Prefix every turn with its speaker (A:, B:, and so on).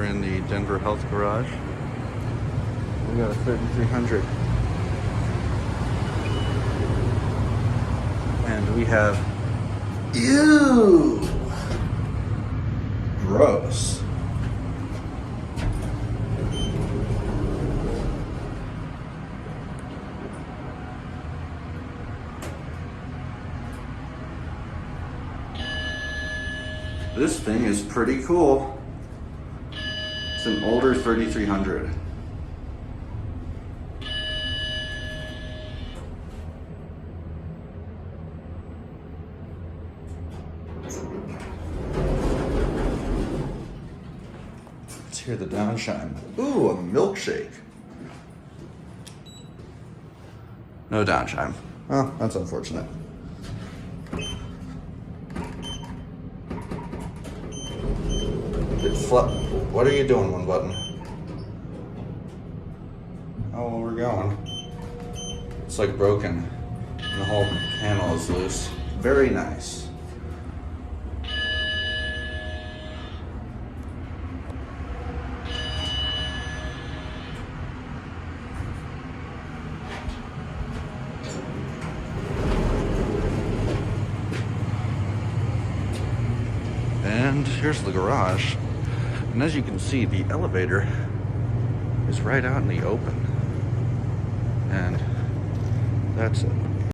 A: We're in the Denver Health Garage. We got a 3300. And we have, ew, gross. This thing is pretty cool. It's an older 3300. Let's hear the downshine. Ooh, a milkshake. No downshine. Oh, that's unfortunate. What are you doing, one button? Oh, well, we're going. It's like broken. And the whole panel is loose. Very nice. And here's the garage. And as you can see, the elevator is right out in the open. And that's it.